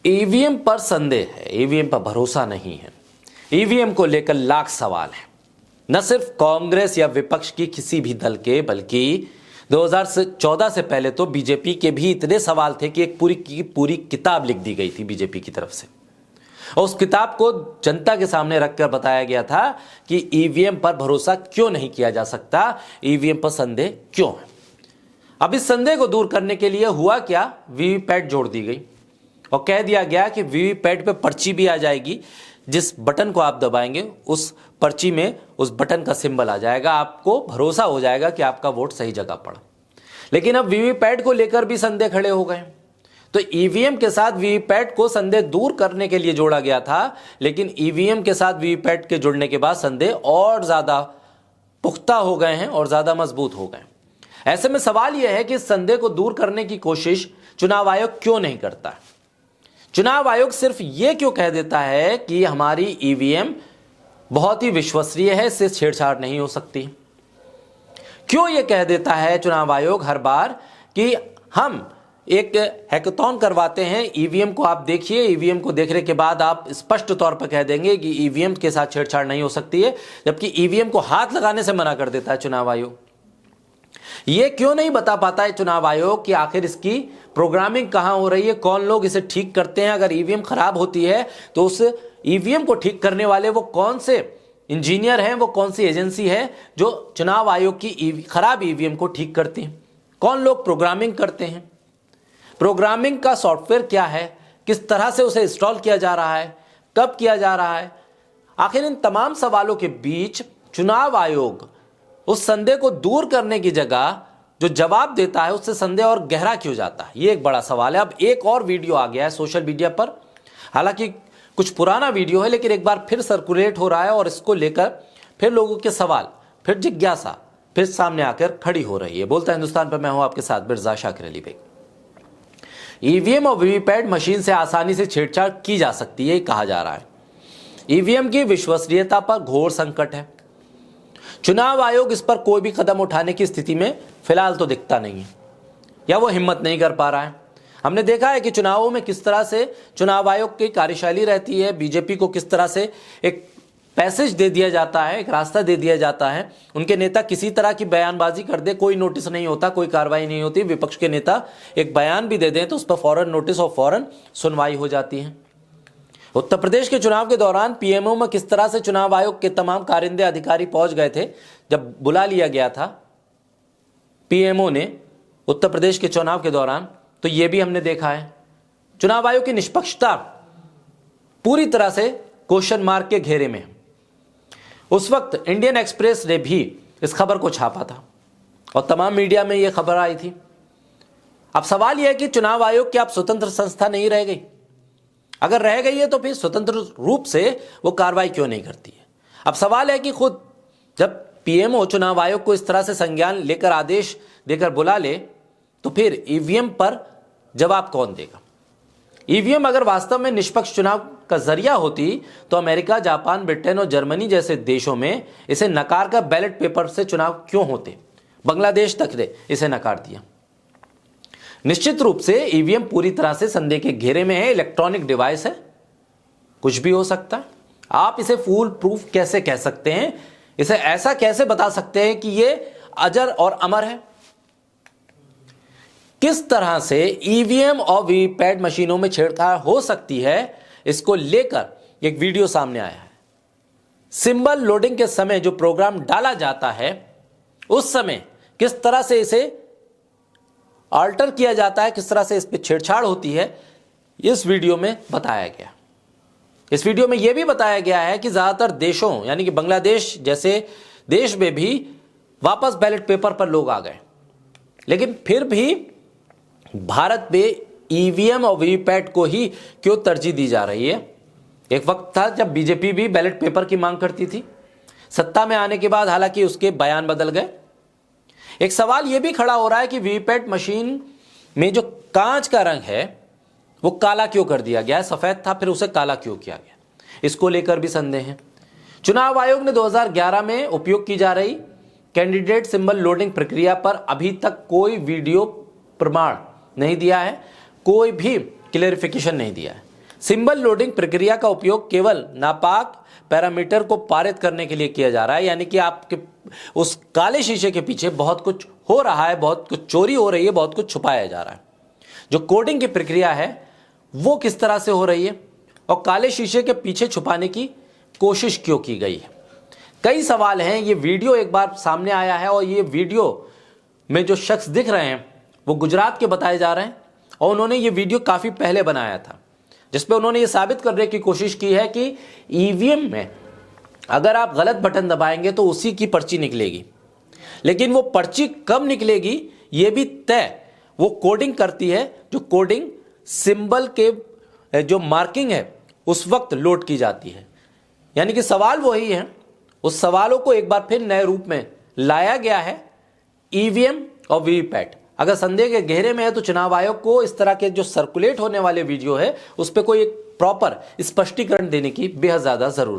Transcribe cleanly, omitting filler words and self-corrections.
EVM पर संदेह है, ईवीएम पर भरोसा नहीं है। ईवीएम को लेकर लाख सवाल है, न सिर्फ कांग्रेस या विपक्ष की किसी भी दल के, बल्कि 2014 से पहले तो बीजेपी के भी इतने सवाल थे कि एक पूरी की पूरी किताब लिख दी गई थी बीजेपी की तरफ से, और उस किताब को जनता के सामने रखकर बताया गया था कि ईवीएम पर भरोसा क्यों नहीं किया जा सकता, ईवीएम पर संदेह क्यों है। अब इस संदेह को दूर करने के लिए हुआ क्या, वीवीपैट जोड़ दी गई और कह दिया गया कि वीवीपैट पे पर्ची भी आ जाएगी, जिस बटन को आप दबाएंगे उस पर्ची में उस बटन का सिंबल आ जाएगा, आपको भरोसा हो जाएगा कि आपका वोट सही जगह पड़ा। लेकिन अब वीवीपैट को लेकर भी संदेह खड़े हो गए। तो ईवीएम के साथ वीवीपैट को संदेह दूर करने के लिए जोड़ा गया था, लेकिन ईवीएम के साथ वीवीपैट के जुड़ने के बाद संदेह और ज्यादा पुख्ता हो गए हैं और ज्यादा मजबूत हो गए। ऐसे में सवाल यह है कि इस संदेह को दूर करने की कोशिश चुनाव आयोग क्यों नहीं करता है। चुनाव आयोग सिर्फ यह क्यों कह देता है कि हमारी ईवीएम बहुत ही विश्वसनीय है, इससे छेड़छाड़ नहीं हो सकती। क्यों यह कह देता है चुनाव आयोग हर बार कि हम एक हैकाथॉन करवाते हैं, ईवीएम को आप देखिए, ईवीएम को देखने के बाद आप स्पष्ट तौर पर कह देंगे कि ईवीएम के साथ छेड़छाड़ नहीं हो सकती है, जबकि ईवीएम को हाथ लगाने से मना कर देता है चुनाव आयोग। यह क्यों नहीं बता पाता है चुनाव आयोग कि आखिर इसकी प्रोग्रामिंग कहां हो रही है, कौन लोग इसे ठीक करते हैं। अगर ईवीएम खराब होती है तो उस ईवीएम को ठीक करने वाले वो कौन से इंजीनियर हैं, वो कौन सी एजेंसी है जो चुनाव आयोग की खराब ईवीएम को ठीक करती है, कौन लोग प्रोग्रामिंग करते हैं, प्रोग्रामिंग का सॉफ्टवेयर क्या है, किस तरह से उसे इंस्टॉल किया जा रहा है, कब किया जा रहा है। आखिर इन तमाम सवालों के बीच चुनाव आयोग उस संदेह को दूर करने की जगह जो जवाब देता है उससे संदेह और गहरा क्यों जाता है, ये एक बड़ा सवाल है। अब एक और वीडियो आ गया है सोशल मीडिया पर, हालांकि कुछ पुराना वीडियो है, लेकिन एक बार फिर सर्कुलेट हो रहा है और इसको लेकर फिर लोगों के सवाल, फिर जिज्ञासा फिर सामने आकर खड़ी हो रही है। बोलता हिंदुस्तान पर मैं हूं आपके साथ मिर्जा शाकिर अली बेग। ईवीएम और वीवीपैट मशीन से आसानी से छेड़छाड़ की जा सकती है, कहा जा रहा है। ईवीएम की विश्वसनीयता पर घोर संकट है। चुनाव आयोग इस पर कोई भी कदम उठाने की स्थिति में फिलहाल तो दिखता नहीं है, या वो हिम्मत नहीं कर पा रहा है। हमने देखा है कि चुनावों में किस तरह से चुनाव आयोग की कार्यशैली रहती है, बीजेपी को किस तरह से एक पैसेज दे दिया जाता है, एक रास्ता दे दिया जाता है। उनके नेता किसी तरह की बयानबाजी कर दे, कोई नोटिस नहीं होता, कोई कार्रवाई नहीं होती। विपक्ष के नेता एक बयान भी दे दें तो उस पर फौरन नोटिस और फौरन सुनवाई हो जाती है। उत्तर प्रदेश के चुनाव के दौरान पीएमओ में किस तरह से चुनाव आयोग के तमाम कारिंदे अधिकारी पहुंच गए थे, जब बुला लिया गया था पीएमओ ने उत्तर प्रदेश के चुनाव के दौरान, तो यह भी हमने देखा है। चुनाव आयोग की निष्पक्षता पूरी तरह से क्वेश्चन मार्क के घेरे में है। उस वक्त इंडियन एक्सप्रेस ने भी इस खबर को छापा था और तमाम मीडिया में यह खबर आई थी। अब सवाल यह है कि चुनाव आयोग की आप स्वतंत्र संस्था नहीं रह गई, अगर रह गई है तो फिर स्वतंत्र रूप से वो कार्रवाई क्यों नहीं करती है। अब सवाल है कि खुद जब पीएमओ चुनाव आयोग को इस तरह से संज्ञान लेकर आदेश देकर बुला ले, तो फिर ईवीएम पर जवाब कौन देगा। ईवीएम अगर वास्तव में निष्पक्ष चुनाव का जरिया होती तो अमेरिका, जापान, ब्रिटेन और जर्मनी जैसे देशों में इसे नकार कर बैलेट पेपर से चुनाव क्यों होते। बांग्लादेश तक ने इसे नकार दिया। निश्चित रूप से ईवीएम पूरी तरह से संदेह के घेरे में है, इलेक्ट्रॉनिक डिवाइस है, कुछ भी हो सकता है। आप इसे फूल प्रूफ कैसे कह सकते हैं, इसे ऐसा कैसे बता सकते हैं कि यह अजर और अमर है। किस तरह से ईवीएम और वीवीपैट मशीनों में छेड़छाड़ हो सकती है, इसको लेकर एक वीडियो सामने आया है। सिंबल लोडिंग के समय जो प्रोग्राम डाला जाता है, उस समय किस तरह से इसे अल्टर किया जाता है, किस तरह से इस पर छेड़छाड़ होती है, इस वीडियो में बताया गया। इस वीडियो में यह भी बताया गया है कि ज्यादातर देशों यानी कि बांग्लादेश जैसे देश में भी वापस बैलेट पेपर पर लोग आ गए, लेकिन फिर भी भारत में ईवीएम और वीवीपैट को ही क्यों तरजीह दी जा रही है। एक वक्त था जब बीजेपी भी बैलेट पेपर की मांग करती थी, सत्ता में आने के बाद हालांकि उसके बयान बदल गए। एक सवाल यह भी खड़ा हो रहा है कि वीवीपैट मशीन में जो कांच का रंग है वो काला क्यों कर दिया गया है, सफेद था फिर उसे काला क्यों किया गया, इसको लेकर भी संदेह है। चुनाव आयोग ने 2011 में उपयोग की जा रही कैंडिडेट सिंबल लोडिंग प्रक्रिया पर अभी तक कोई वीडियो प्रमाण नहीं दिया है, कोई भी क्लेरिफिकेशन नहीं दिया है। सिंबल लोडिंग प्रक्रिया का उपयोग केवल नापाक पैरामीटर को पारित करने के लिए किया जा रहा है, यानी कि आपके उस काले शीशे के पीछे बहुत कुछ हो रहा है, बहुत कुछ चोरी हो रही है, बहुत कुछ छुपाया जा रहा है। जो कोडिंग की प्रक्रिया है वो किस तरह से हो रही है और काले शीशे के पीछे छुपाने की कोशिश क्यों की गई है। कई सवाल हैं। ये वीडियो एक बार सामने आया है और ये वीडियो में जो शख्स दिख रहे हैं वो गुजरात के बताए जा रहे हैं और उन्होंने ये वीडियो काफ़ी पहले बनाया था, जिसपे उन्होंने ये साबित करने की कोशिश की है कि ईवीएम में अगर आप गलत बटन दबाएंगे तो उसी की पर्ची निकलेगी, लेकिन वो पर्ची कब निकलेगी ये भी तय वो कोडिंग करती है, जो कोडिंग सिंबल के जो मार्किंग है उस वक्त लोड की जाती है। यानी कि सवाल वही है, उस सवालों को एक बार फिर नए रूप में लाया गया है ईवीएम और वीवीपैट। अगर संदेह के घेरे में है तो चुनाव आयोग को इस तरह के जो सर्कुलेट होने वाले वीडियो है उस पर कोई एक प्रॉपर स्पष्टीकरण देने की बेहद ज्यादा जरूरत है।